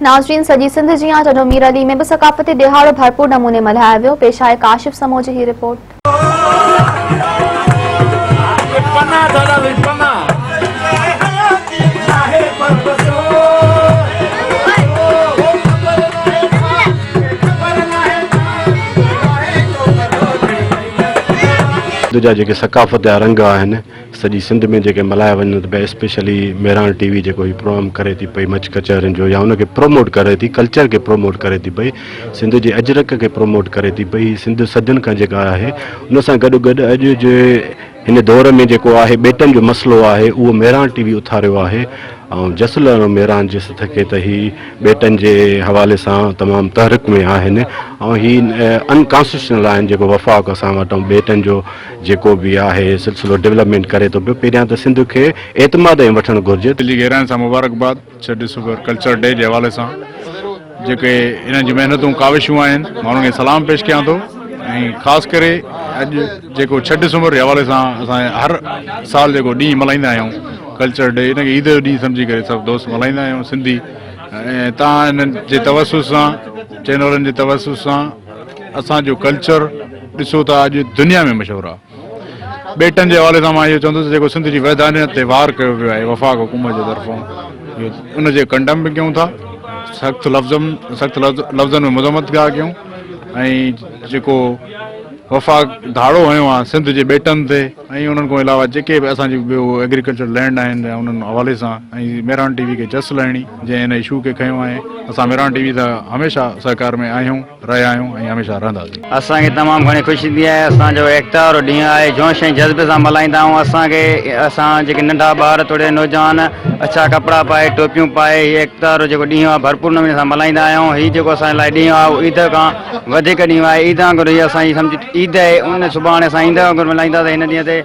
नाज़रीन, सॼी सिंध जी आंच मीर अली में भी सकाफ़ती दिहाड़ो भरपूर नमूने मल्हायो वियो। पेश आहे काशिफ समो जी ही रिपोर्ट। जा जेके सकाफ़त जा रंग आहिनि सॼी सिंध में जेके मल्हाया वञनि त स्पेशली मेरान टीवी जेको ही प्रोग्राम करे थी पई मच कचहरियुनि जो या उनखे प्रोमोट करे थी, कल्चर के प्रोमोट करे थी पई, सिंध जे अजरक के प्रोमोट करे थी पई, सिंध सदियुनि खां जेका आहे उन सां गॾु गॾु अॼु जे हिन दौर में जेको आहे ॿेटनि जो मसइलो आहे उहो मेरान टीवी उथारियो आहे। ऐं जसल मेरान जिस थके त ही ॿेटनि जे हवाले सां तमामु तहरीक में आहिनि ऐं ही अनकॉन्स्टिट्यूशनल आहिनि। जेको वफ़ाक़ असां वटि ॿेटनि जो जेको बि आहे सिलसिलो डेवलपमेंट करे थो पियो, पहिरियां त सिंध खे एतमाद में वठणु घुरिजे। दिल्ली गहराइण सां मुबारकबाद 6 डिसंबर कल्चर डे जे हवाले सां जेके इन्हनि जी महिनतूं काविशूं आहिनि माण्हुनि खे सलाम पेश कयां थो। ऐं ख़ासि करे अॼु जेको 6 डिसंबर जे हवाले सां असां हर साल जेको ॾींहुं मल्हाईंदा आहियूं कल्चर डे, इनखे ईद जो ॾींहुं सम्झी करे सभु दोस्त मल्हाईंदा आहियूं सिंधी। ऐं तव्हां इन्हनि जे तवसुस सां चैनलनि जे तवसुस सां असांजो कल्चर ॾिसो था अॼु दुनिया में मशहूरु आहे। ॿेटनि जे हवाले सां मां इहो चवंदुसि जेको सिंध जी वैधानियत ते वार कयो वियो आहे वफ़ाक़ हुकूमत जे तरफ़ां, इहो उनजे कंडम बि कयूं था, सख़्तु लफ़्ज़नि में मज़म्मतगाह कयूं। ऐं जेको वफ़ाक़ धाड़ो हयो आहे सिंध जे ॿेटनि ते ऐं उन्हनि खां अलावा जेके बि असांजी ॿियो एग्रीकल्चर लैंड आहिनि ऐं उन्हनि हवाले सां ऐं मेरान टीवी खे जस लाइणी जंहिं हिन इशू खे खयो आहे। असां मेरान टीवी सां हमेशह सहकार में आहियूं, रहिया आहियूं ऐं हमेशह रहंदासीं। असांखे तमामु घणी ख़ुशी थी आहे। असांजो एकता वारो ॾींहुं आहे, जोश ऐं जज़्बे सां मल्हाईंदा आहियूं। असां जेके नंढा ॿार थोरे नौजवान अच्छा कपिड़ा पाए टोपियूं पाए हीअ एकता वारो जेको ॾींहुं आहे भरपूर नमूने सां मल्हाईंदा आहियूं। हीअ जेको असांजे लाइ ॾींहुं आहे उहो ईद खां वधीक ॾींहुं आहे। ईद वांगुरु हीअ असांजी सम्झ ईद आहे, उन सुभाणे असां ईद वांगुरु मल्हाईंदासीं हिन ॾींहं ते।